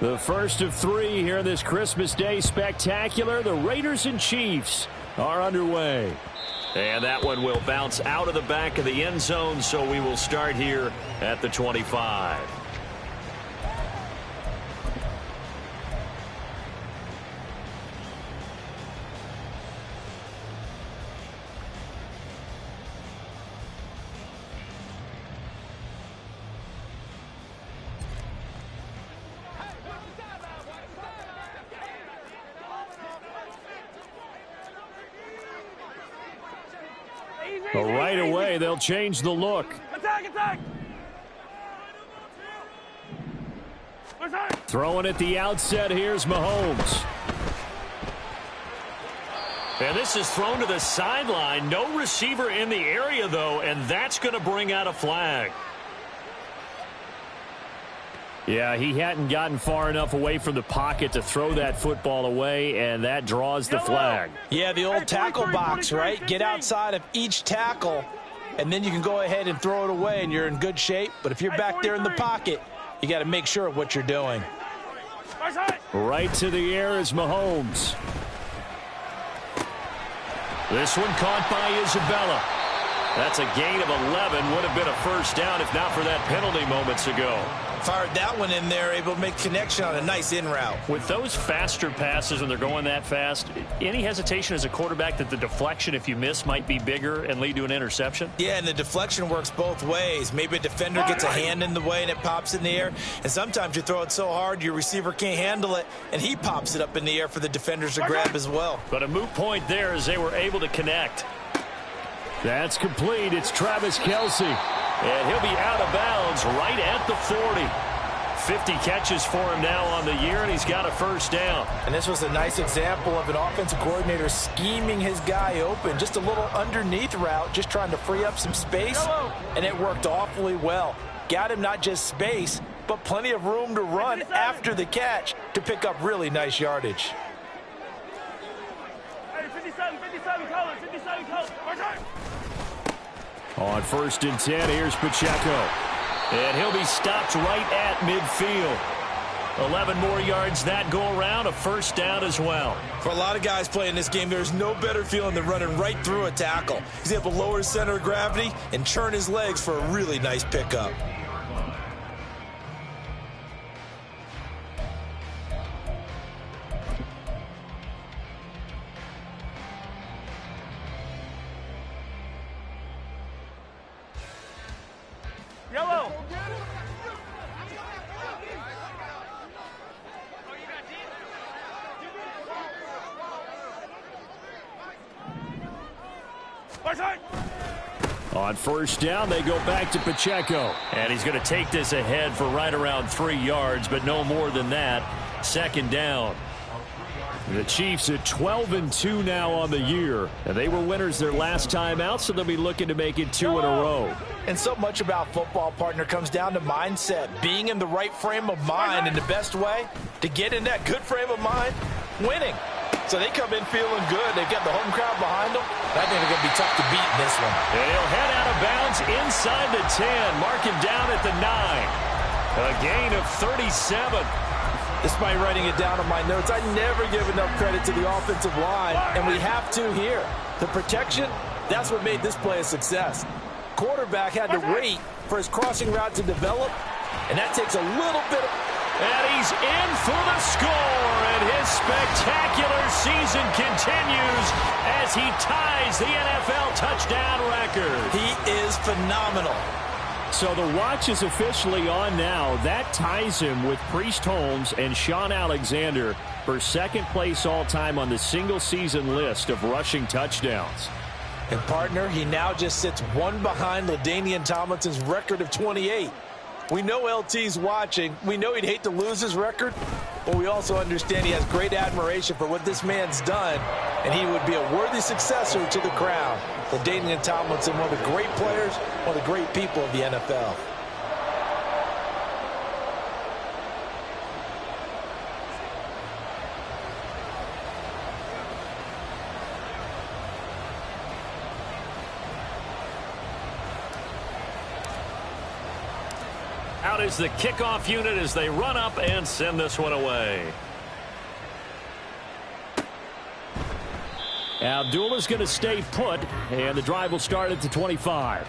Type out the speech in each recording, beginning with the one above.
The first of three here in this Christmas Day spectacular. The Raiders and Chiefs are underway. And that one will bounce out of the back of the end zone, so we will start here at the 25. But right away, they'll change the look. Attack! Throwing at the outset, here's Mahomes. And this is thrown to the sideline. No receiver in the area, though, and that's going to bring out a flag. Yeah, he hadn't gotten far enough away from the pocket to throw that football away, and that draws the flag. Yeah, the old tackle box, right? Get outside of each tackle, and then you can go ahead and throw it away, and you're in good shape. But if you're back there in the pocket, you got to make sure of what you're doing. Right to the air is Mahomes. This one caught by Isabella. That's a gain of 11. Would have been a first down if not for that penalty moments ago. Fired that one in there, able to make connection on a nice in route. With those faster passes and they're going that fast, any hesitation as a quarterback that the deflection, if you miss, might be bigger and lead to an interception? Yeah, and the deflection works both ways. Maybe a defender gets a hand in the way and it pops in the air. And sometimes you throw it so hard your receiver can't handle it, and he pops it up in the air for the defenders to grab as well. But a moot point there as they were able to connect. That's complete. It's Travis Kelce. And he'll be out of bounds right at the 40. 50 catches for him now on the year, and he's got a first down. And this was a nice example of an offensive coordinator scheming his guy open. Just a little underneath route, just trying to free up some space, and it worked awfully well. Got him not just space, but plenty of room to run after the catch to pick up really nice yardage. Hey, 57, colors, 57 colors. On 1st and 10, here's Pacheco. And he'll be stopped right at midfield. 11 more yards that go around, a first down as well. For a lot of guys playing this game, there's no better feeling than running right through a tackle. He's able to lower his center of gravity and churn his legs for a really nice pickup. Yellow. On 1st down, they go back to Pacheco. And he's going to take this ahead for right around 3 yards, but no more than that. 2nd down. The Chiefs at 12-2 now on the year. And they were winners their last time out, so they'll be looking to make it 2 in a row. And so much about football, partner, comes down to mindset. Being in the right frame of mind, and the best way to get in that good frame of mind, winning. So they come in feeling good. They've got the home crowd behind them. I think they're going to be tough to beat in this one. And he'll head out of bounds inside the 10. Mark him down at the 9. A gain of 37. Despite writing it down on my notes, I never give enough credit to the offensive line, and we have to here. The protection, that's what made this play a success. Quarterback had to wait for his crossing route to develop, and that takes a little bit of... And he's in for the score, and his spectacular season continues as he ties the NFL touchdown record. He is phenomenal. So the watch is officially on now. That ties him with Priest Holmes and Sean Alexander for 2nd place all-time on the single-season list of rushing touchdowns. And, partner, he now just sits one behind LaDainian Tomlinson's record of 28. We know LT's watching. We know he'd hate to lose his record, but we also understand he has great admiration for what this man's done, and he would be a worthy successor to the crown. LaDainian Tomlinson, one of the great players, one of the great people of the NFL. Out is the kickoff unit as they run up and send this one away. Abdullah's going to stay put, and the drive will start at the 25.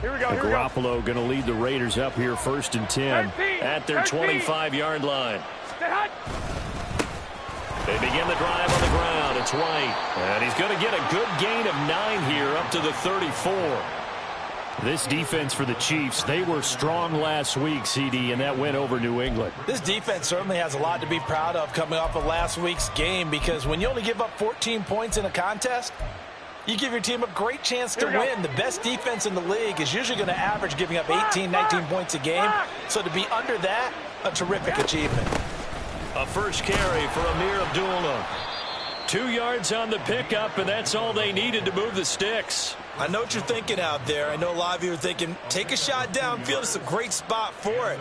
Here we go. Garoppolo going to lead the Raiders up here 1st and 10. At their 25-yard line. Stay hot. They begin the drive on the ground. It's White. And he's going to get a good gain of 9 here up to the 34. This defense for the Chiefs, they were strong last week, CD, and that went over New England. This defense certainly has a lot to be proud of coming off of last week's game, because when you only give up 14 points in a contest, you give your team a great chance to win. The best defense in the league is usually going to average giving up 18, 19 points a game. So to be under that, a terrific achievement. A first carry for Amir Abdullah. 2 yards on the pickup, and that's all they needed to move the sticks. I know what you're thinking out there. I know a lot of you are thinking, take a shot downfield. It's a great spot for it.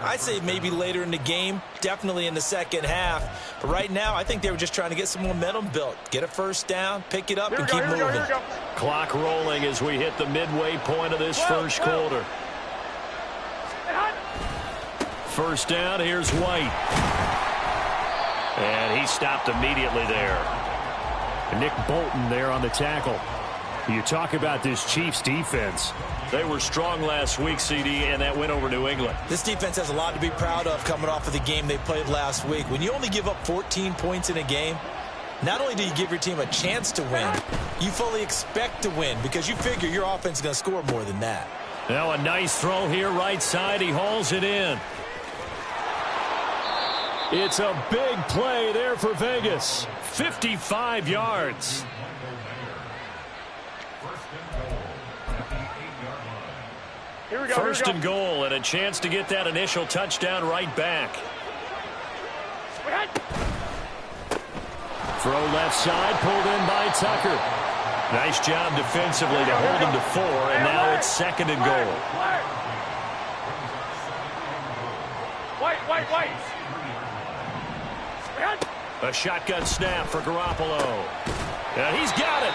I'd say maybe later in the game, definitely in the second half. But right now, I think they were just trying to get some momentum built. Get a first down, pick it up, and keep moving. Clock rolling as we hit the midway point of this first quarter. First down, here's White. And he stopped immediately there. Nick Bolton there on the tackle. You talk about this Chiefs defense. They were strong last week, CD, and that went over New England. This defense has a lot to be proud of coming off of the game they played last week. When you only give up 14 points in a game, not only do you give your team a chance to win, you fully expect to win because you figure your offense is going to score more than that. Now a nice throw here right side. He hauls it in. It's a big play there for Vegas. 55 yards. Here we go. First and goal, and a chance to get that initial touchdown right back. Throw left side, pulled in by Tucker. Nice job defensively to hold him to 4, and now it's 2nd and goal. White. A shotgun snap for Garoppolo. And he's got it.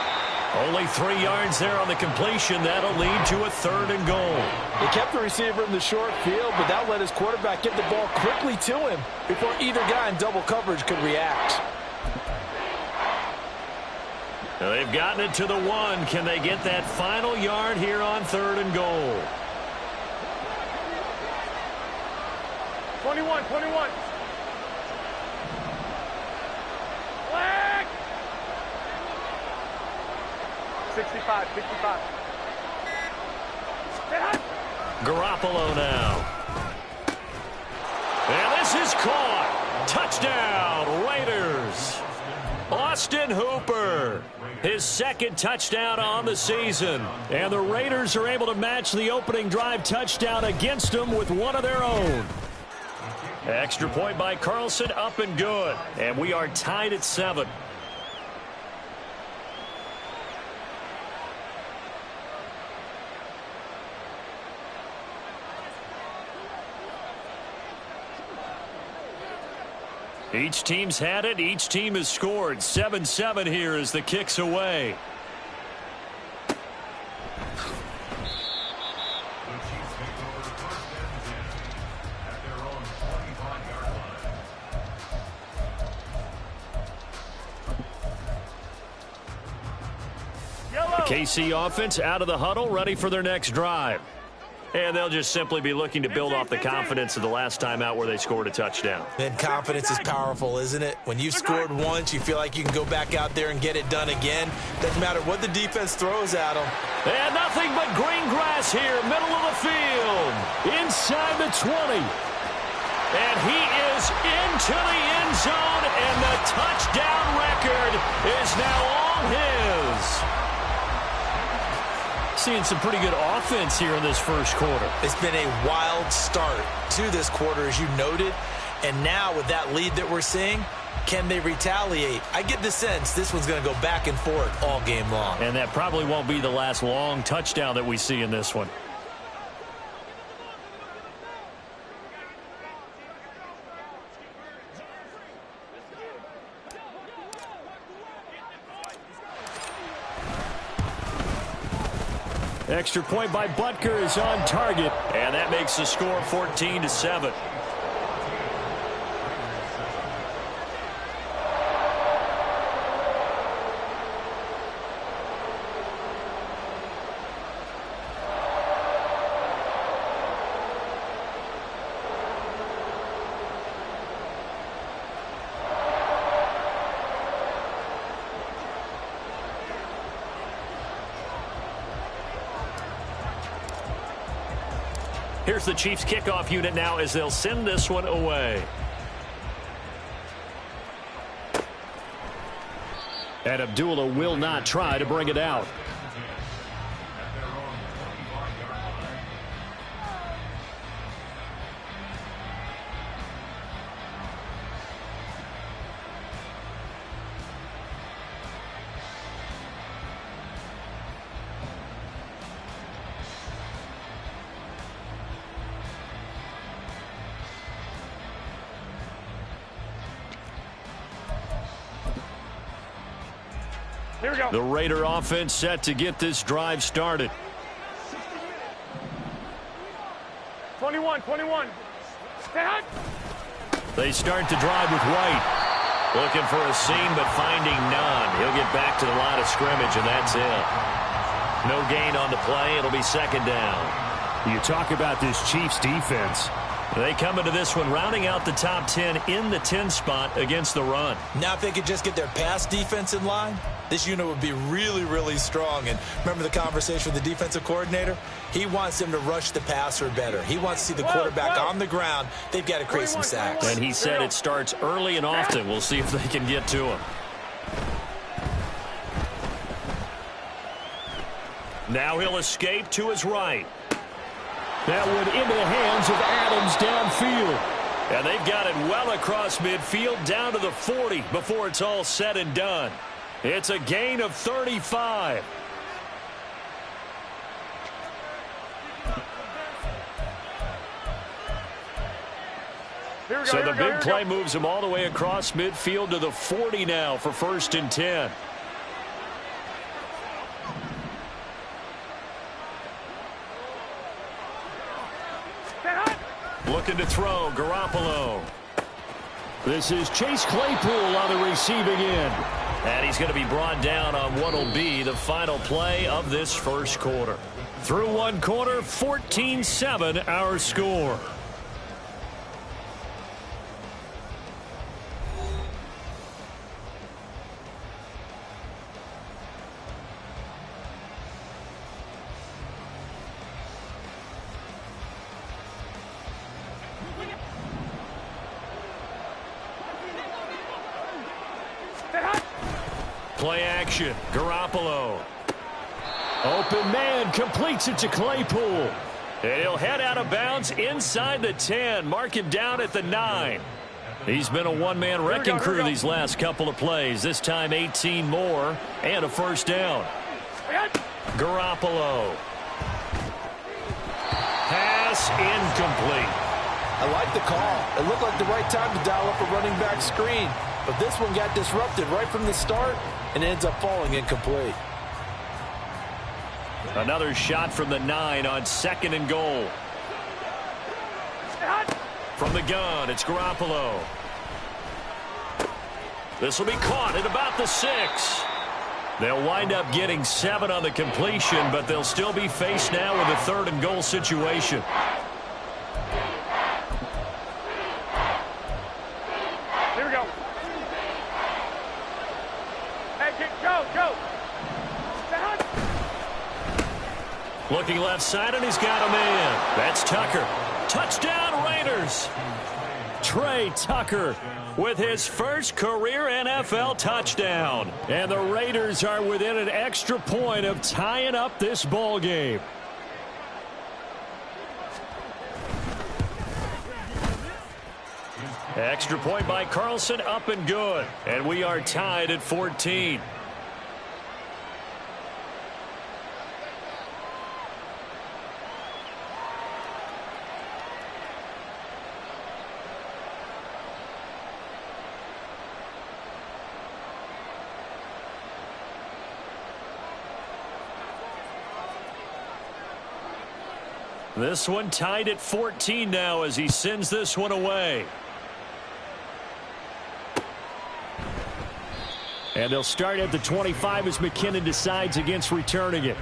Only 3 yards there on the completion. That'll lead to a 3rd and goal. He kept the receiver in the short field, but that let his quarterback get the ball quickly to him before either guy in double coverage could react. Now they've gotten it to the 1. Can they get that final yard here on 3rd and goal? 21. Flag. 65. Garoppolo now. And this is caught. Touchdown, Raiders. Austin Hooper, his 2nd touchdown on the season. And the Raiders are able to match the opening drive touchdown against them with one of their own. Extra point by Carlson, up and good. And we are tied at 7. Each team's had it. Each team has scored. 7-7 here as the kick's away. The KC offense out of the huddle, ready for their next drive. And they'll just simply be looking to build off the confidence of the last time out where they scored a touchdown. And confidence is powerful, isn't it? When you've scored once, you feel like you can go back out there and get it done again. Doesn't matter what the defense throws at them. And nothing but green grass here, middle of the field. Inside the 20. And he is into the end zone, and the touchdown record is now all his. Seeing some pretty good offense here in this first quarter. It's been a wild start to this quarter, as you noted. And now with that lead that we're seeing, can they retaliate? I get the sense this one's going to go back and forth all game long. And that probably won't be the last long touchdown that we see in this one. Extra point by Butker is on target. And that makes the score 14-7. Here's the Chiefs kickoff unit now as they'll send this one away. And Abdullah will not try to bring it out. Here we go. The Raider offense set to get this drive started. 21. Stay hot. They start to drive with White. Looking for a seam, but finding none. He'll get back to the line of scrimmage, and that's it. No gain on the play. It'll be second down. You talk about this Chiefs defense. They come into this one rounding out the top 10 in the 10 spot against the run. Now if they could just get their pass defense in line, this unit would be really, really strong. And remember the conversation with the defensive coordinator? He wants them to rush the passer better. He wants to see the quarterback on the ground. They've got to create some sacks. And he said it starts early and often. We'll see if they can get to him. Now he'll escape to his right. That one into the hands of Adams downfield. And they've got it well across midfield down to the 40 before it's all said and done. It's a gain of 35. So the big play moves him all the way across midfield to the 40 now for 1st and 10. Looking to throw, Garoppolo. This is Chase Claypool on the receiving end. And he's going to be brought down on what will be the final play of this first quarter. Through one quarter, 14-7 our score. Play action, Garoppolo. Open man completes it to Claypool. And he'll head out of bounds inside the 10. Mark him down at the 9. He's been a one-man wrecking crew these last couple of plays. This time 18 more and a first down. Garoppolo. Pass incomplete. I like the call. It looked like the right time to dial up a running back screen. But this one got disrupted right from the start and ends up falling incomplete. Another shot from the 9 on 2nd and goal. From the gun, it's Garoppolo. This will be caught at about the 6. They'll wind up getting 7 on the completion, but they'll still be faced now with a 3rd and goal situation. Here we go. Hey, go. Looking left side, and he's got a man. That's Tucker. Touchdown, Raiders. Trey Tucker with his first career NFL touchdown. And the Raiders are within an extra point of tying up this ball game. Extra point by Carlson, up and good. And we are tied at 14. This one tied at 14 now as he sends this one away. And they'll start at the 25 as McKinnon decides against returning it.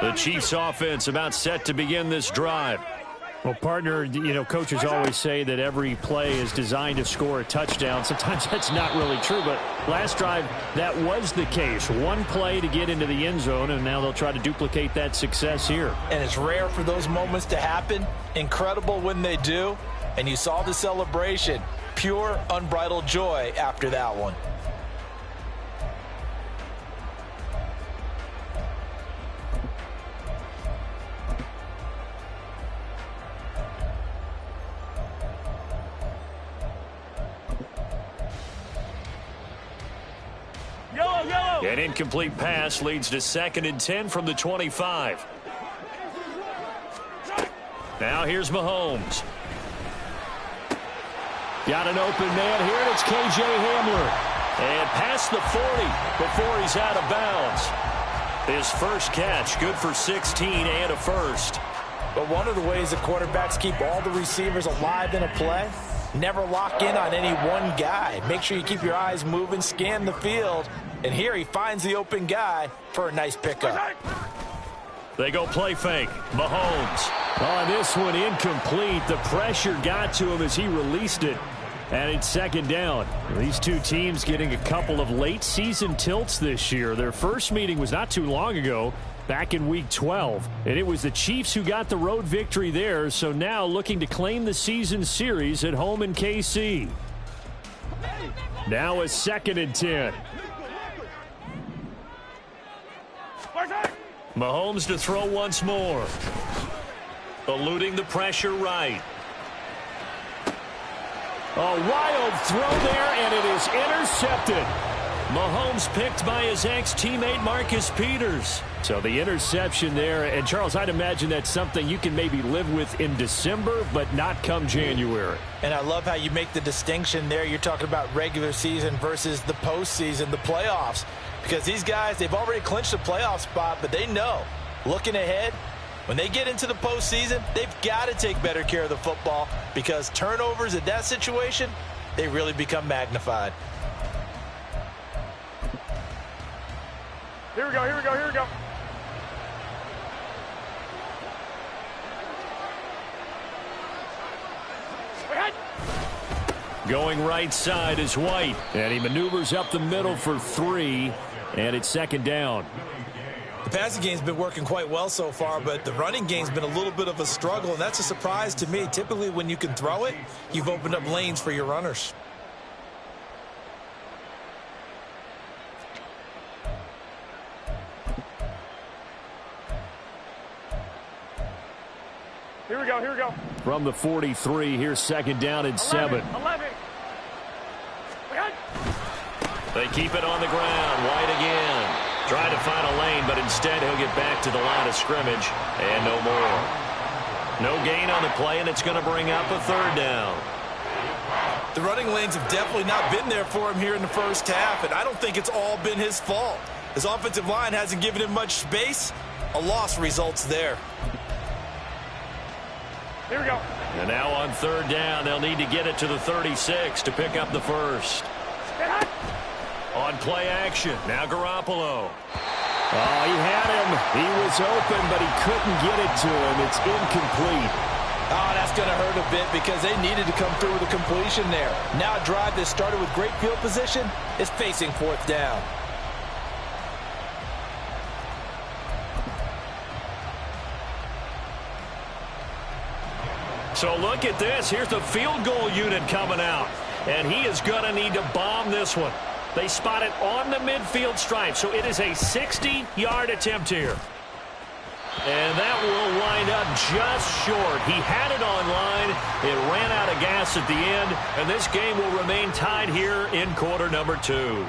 The Chiefs offense about set to begin this drive. Well, partner, you know, coaches always say that every play is designed to score a touchdown. Sometimes that's not really true, but last drive, that was the case. One play to get into the end zone, and now they'll try to duplicate that success here. And it's rare for those moments to happen. Incredible when they do. And you saw the celebration. Pure, unbridled joy after that one. An incomplete pass leads to 2nd and 10 from the 25. Now here's Mahomes. Got an open man here, and it's K.J. Hamler. And past the 40 before he's out of bounds. His first catch, good for 16 and a first. But one of the ways the quarterbacks keep all the receivers alive in a play, never lock in on any one guy. Make sure you keep your eyes moving, scan the field. And here he finds the open guy for a nice pickup. They go play fake. Mahomes. On this one, incomplete. The pressure got to him as he released it. And it's 2nd down. These two teams getting a couple of late season tilts this year. Their first meeting was not too long ago, back in Week 12. And it was the Chiefs who got the road victory there. So now looking to claim the season series at home in KC. Now a 2nd and 10. Mahomes to throw once more. Eluding the pressure right. A wild throw there, and it is intercepted. Mahomes picked by his ex-teammate Marcus Peters. So the interception there, and Charles, I'd imagine that's something you can maybe live with in December, but not come January. And I love how you make the distinction there. You're talking about regular season versus the postseason, the playoffs. Because these guys, they've already clinched a playoff spot, but they know, looking ahead, when they get into the postseason, they've got to take better care of the football because turnovers in that situation, they really become magnified. Here we go, here we go, here we go. Going right side is White. And he maneuvers up the middle for 3, and it's 2nd down. The passing game's been working quite well so far, but the running game's been a little bit of a struggle, and that's a surprise to me. Typically, when you can throw it, you've opened up lanes for your runners. Here we go, here we go. From the 43, here's 2nd down and 7. 11. They keep it on the ground. White again. Trying to find a lane, but instead he'll get back to the line of scrimmage. And no more. No gain on the play, and it's going to bring up a 3rd down. The running lanes have definitely not been there for him here in the first half, and I don't think it's all been his fault. His offensive line hasn't given him much space. A loss results there. Here we go. And now on 3rd down, they'll need to get it to the 36 to pick up the first. On play action, now Garoppolo. Oh, he had him. He was open, but he couldn't get it to him. It's incomplete. Oh, that's going to hurt a bit because they needed to come through with a completion there. Now a drive that started with great field position is facing 4th down. So look at this. Here's the field goal unit coming out. And he is going to need to bomb this one. They spot it on the midfield stripe, so it is a 60-yard attempt here. And that will wind up just short. He had it on line. It ran out of gas at the end, and this game will remain tied here in quarter number 2.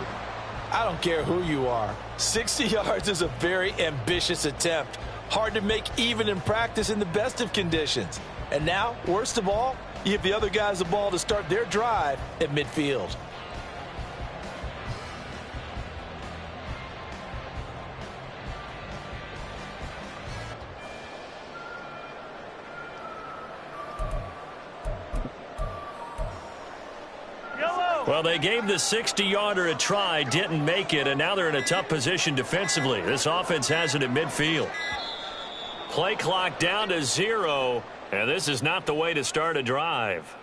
I don't care who you are. 60 yards is a very ambitious attempt. Hard to make even in practice in the best of conditions. And now, worst of all, you give the other guys the ball to start their drive at midfield. Well, they gave the 60-yarder a try, didn't make it, and now they're in a tough position defensively. This offense has it at midfield. Play clock down to 0, and this is not the way to start a drive.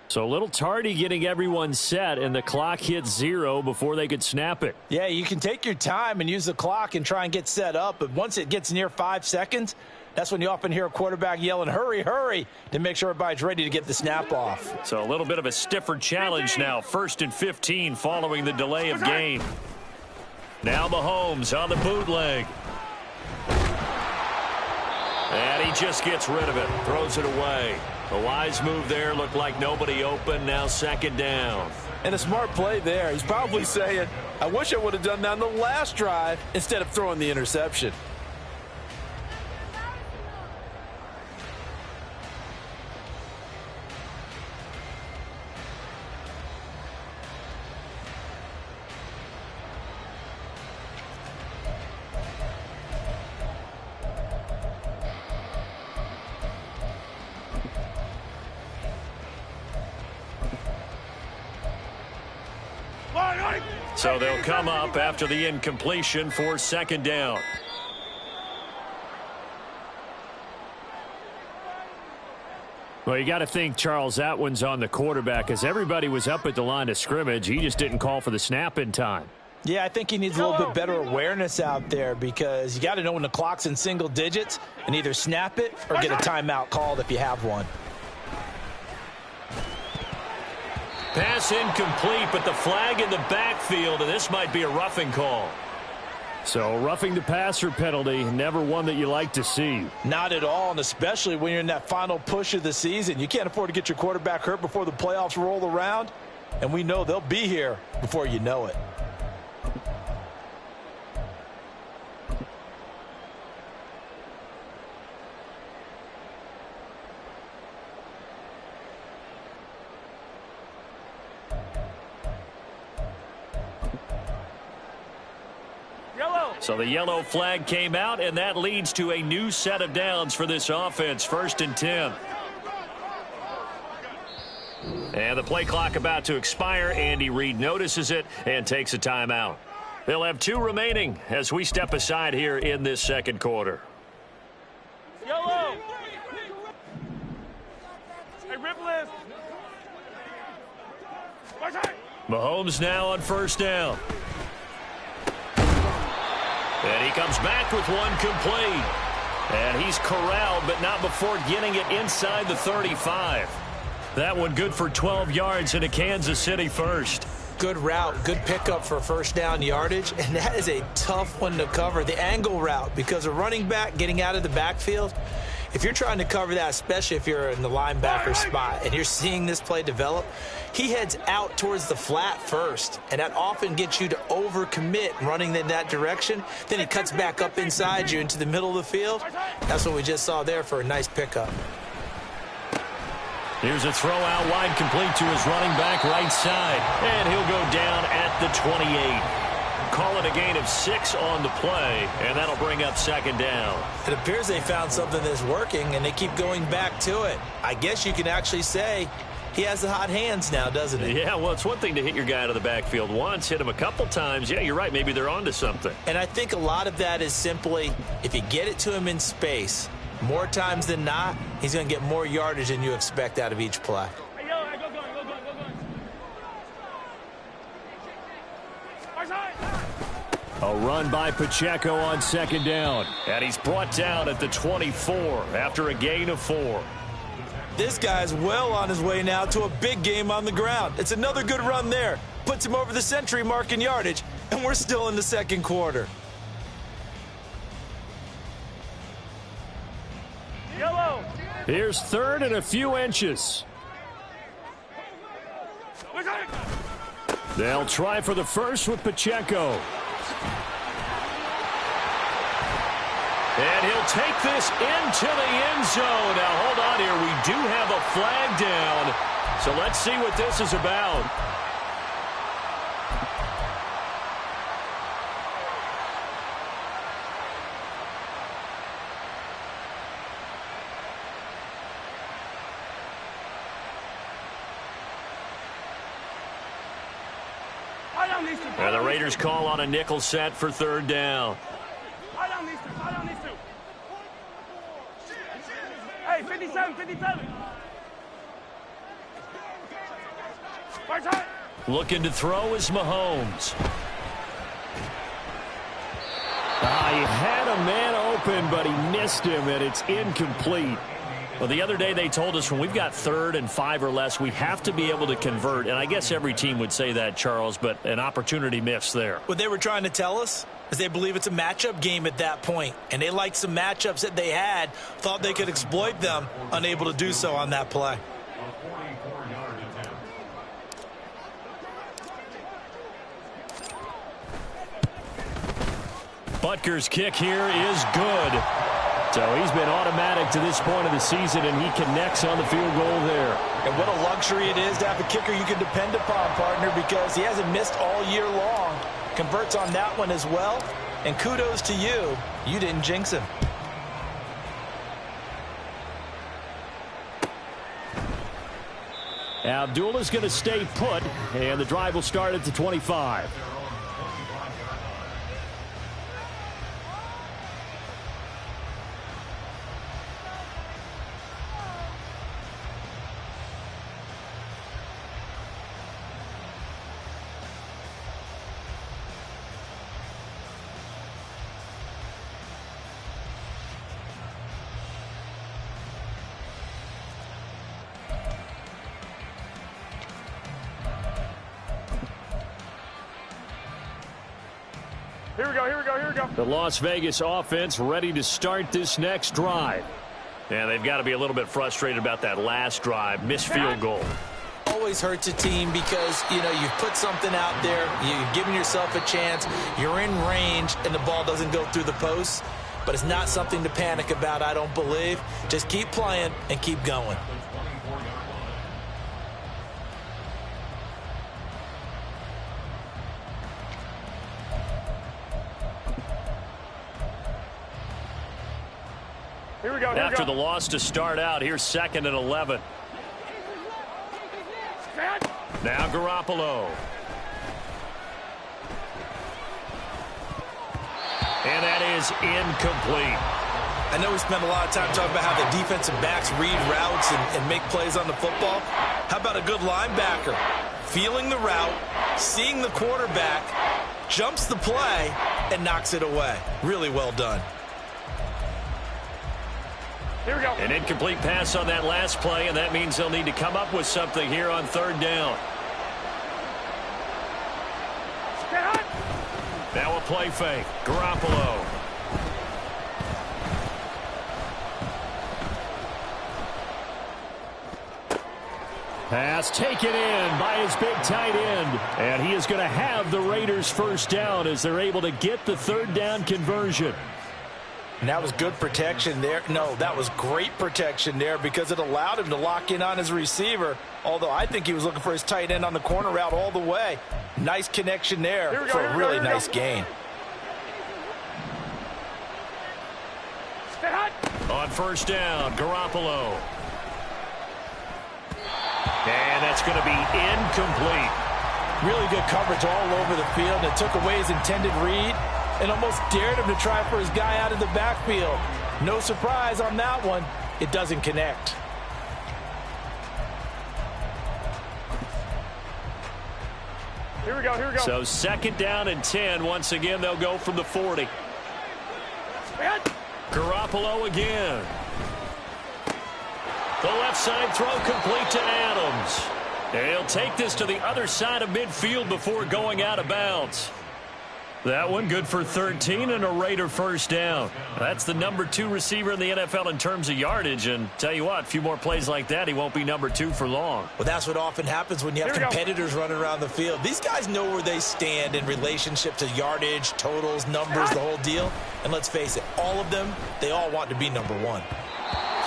So a little tardy getting everyone set, and the clock hits 0 before they could snap it. Yeah, you can take your time and use the clock and try and get set up, but once it gets near 5 seconds, that's when you often hear a quarterback yelling, hurry, hurry, to make sure everybody's ready to get the snap off. So a little bit of a stiffer challenge now. 1st and 15 following the delay of game. Now Mahomes on the bootleg. And he just gets rid of it. Throws it away. A wise move there. Looked like nobody open. Now 2nd down. And a smart play there. He's probably saying, I wish I would have done that on the last drive instead of throwing the interception. So they'll come up after the incompletion for 2nd down. Well, you got to think, Charles, that one's on the quarterback, as everybody was up at the line of scrimmage. He just didn't call for the snap in time. Yeah, I think he needs a little bit better awareness out there, because you got to know when the clock's in single digits and either snap it or get a timeout called if you have one. Pass incomplete, but the flag in the backfield, and this might be a roughing call. So roughing the passer penalty, never one that you like to see. Not at all, and especially when you're in that final push of the season. You can't afford to get your quarterback hurt before the playoffs roll around, and we know they'll be here before you know it. So the yellow flag came out, and that leads to a new set of downs for this offense. 1st and 10. And the play clock about to expire. Andy Reid notices it and takes a timeout. They'll have 2 remaining as we step aside here in this 2nd quarter. Yellow. Hey, rip list. Mahomes now on 1st down. And he comes back with one complete. And he's corralled, but not before getting it inside the 35. That one good for 12 yards in a Kansas City first. Good route, good pickup for 1st down yardage, and that is a tough one to cover, the angle route, because a running back getting out of the backfield, if you're trying to cover that, especially if you're in the linebacker spot and you're seeing this play develop, he heads out towards the flat first, and that often gets you to overcommit running in that direction. Then he cuts back up inside you into the middle of the field. That's what we just saw there for a nice pickup. Here's a throw out wide, complete to his running back right side, and he'll go down at the 28. Call it a gain of 6 on the play, and that'll bring up 2nd down. It appears they found something that's working, and they keep going back to it. I guess you can actually say he has the hot hands now, doesn't he? Yeah, well, it's one thing to hit your guy out of the backfield once, hit him a couple times. Yeah, you're right. Maybe they're onto something. And I think a lot of that is simply if you get it to him in space, more times than not, he's going to get more yardage than you expect out of each play. A run by Pacheco on 2nd down. And he's brought down at the 24 after a gain of 4. This guy's well on his way now to a big game on the ground. It's another good run there. Puts him over the century mark in yardage, and we're still in the 2nd quarter. Yellow. Here's 3rd and a few inches. They'll try for the first with Pacheco. take this into the end zone. Now, hold on here. We do have a flag down. So let's see what this is about. And the Raiders call on a nickel set for third down. Hey, 57, 57. Looking to throw is Mahomes. He had a man open, but he missed him, and it's incomplete. Well, the other day they told us when we've got 3rd and 5 or less, we have to be able to convert. And I guess every team would say that, Charles, but an opportunity missed there. What they were trying to tell us is they believe it's a matchup game at that point. And they liked some matchups that they had, thought they could exploit them, unable to do so on that play. Butker's kick here is good. So he's been automatic to this point of the season, and he connects on the field goal there. And what a luxury it is to have a kicker you can depend upon, partner, because he hasn't missed all year long. Converts on that one as well. And kudos to you. You didn't jinx him. Abdullah's going to stay put, and the drive will start at the 25. Here we go, here we go, here we go. The Las Vegas offense ready to start this next drive. Yeah, they've got to be a little bit frustrated about that last drive. Missed field goal. Always hurts a team because, you know, you've put something out there, you've given yourself a chance, you're in range, and the ball doesn't go through the posts. But it's not something to panic about, I don't believe. Just keep playing and keep going. Here we go, here After we go. the loss to start out, here's 2nd and 11. Now Garoppolo. And that is incomplete. I know we spent a lot of time talking about how the defensive backs read routes and make plays on the football. How about a good linebacker? Feeling the route, seeing the quarterback, jumps the play, and knocks it away. Really well done. Here we go. An incomplete pass on that last play, and that means they'll need to come up with something here on 3rd down. Now a play fake. Garoppolo. Pass taken in by his big tight end. And he is going to have the Raiders first down as they're able to get the 3rd down conversion. And that was good protection there. No, that was great protection there because it allowed him to lock in on his receiver. Although I think he was looking for his tight end on the corner route all the way. Nice connection there for a really nice gain. On 1st down, Garoppolo. And that's going to be incomplete. Really good coverage all over the field. It took away his intended read and almost dared him to try for his guy out of the backfield. No surprise on that one. It doesn't connect. Here we go, here we go. So 2nd down and 10. Once again, they'll go from the 40. Garoppolo again. The left side throw complete to Adams. He'll take this to the other side of midfield before going out of bounds. That one good for 13 and a Raider first down. That's the number 2 receiver in the NFL in terms of yardage. And tell you what, a few more plays like that, he won't be number 2 for long. Well, that's what often happens when you have competitors running around the field. These guys know where they stand in relationship to yardage, totals, numbers, the whole deal. And let's face it, all of them, they all want to be number one.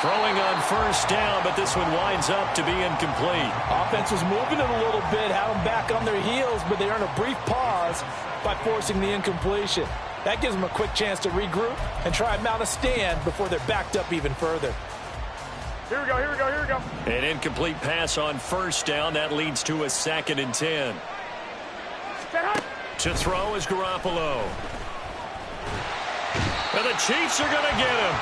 Throwing on first down, but this one winds up to be incomplete. Offense was moving it a little bit, had them back on their heels, but they earned a brief pause by forcing the incompletion. That gives them a quick chance to regroup and try and mount a stand before they're backed up even further. Here we go, here we go, here we go. An incomplete pass on first down. That leads to a 2nd and 10. To throw is Garoppolo. And the Chiefs are going to get him.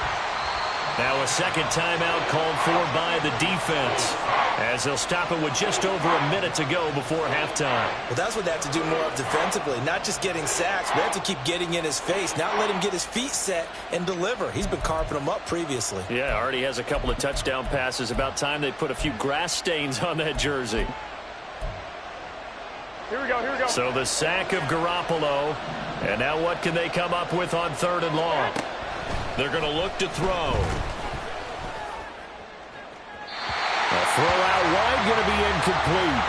Now a second timeout called for by the defense, as they'll stop it with just over a minute to go before halftime. Well, that's what they have to do more of defensively, not just getting sacks. They have to keep getting in his face, not let him get his feet set and deliver. He's been carving them up previously. Yeah, already has a couple of touchdown passes. About time they put a few grass stains on that jersey. Here we go, here we go. So the sack of Garoppolo, and now what can they come up with on 3rd and long? They're going to look to throw. A throw out wide, going to be incomplete.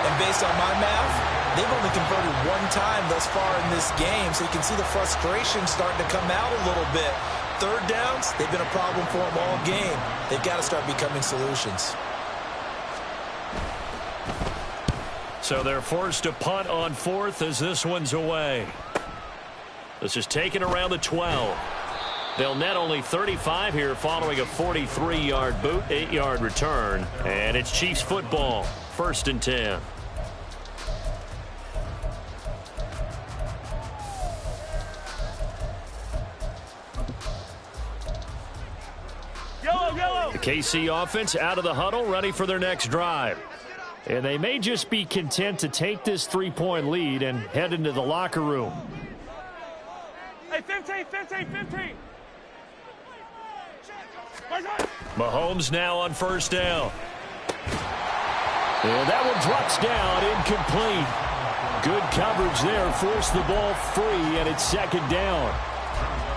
And based on my math, they've only converted one time thus far in this game, so you can see the frustration starting to come out a little bit. 3rd downs, they've been a problem for them all game. They've got to start becoming solutions. So they're forced to punt on 4th as this one's away. This is taken around the 12. They'll net only 35 here following a 43-yard boot, 8-yard return. And it's Chiefs football, 1st and 10. Yellow, yellow. The KC offense out of the huddle, ready for their next drive. And they may just be content to take this 3-point lead and head into the locker room. Hey, 15, 15, 15. Mahomes now on first down. And that one drops down, incomplete. Good coverage there, forced the ball free, and it's 2nd down.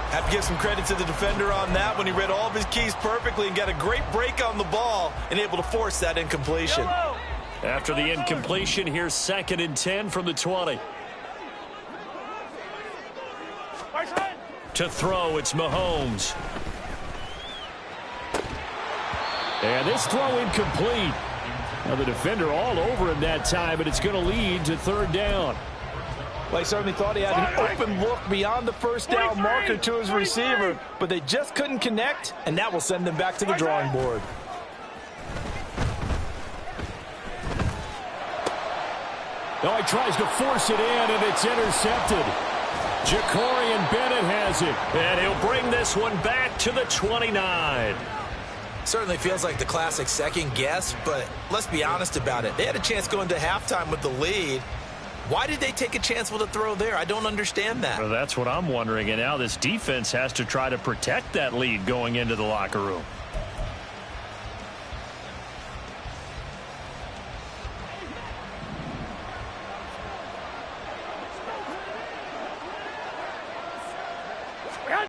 Have to give some credit to the defender on that when he read all of his keys perfectly and got a great break on the ball and able to force that incompletion. Yellow. After the incompletion, here's 2nd and 10 from the 20. To throw, it's Mahomes. And this throw incomplete. Now the defender all over him that time, but it's going to lead to 3rd down. Well, he certainly thought he had an open look beyond the first down marker to his receiver, but they just couldn't connect, and that will send them back to the drawing board. Now he tries to force it in, and it's intercepted. Jacorian Bennett has it. And he'll bring this one back to the 29. Certainly feels like the classic second guess, but let's be honest about it. They had a chance going to halftime with the lead. Why did they take a chance with a throw there? I don't understand that. Well, that's what I'm wondering. And now this defense has to try to protect that lead going into the locker room.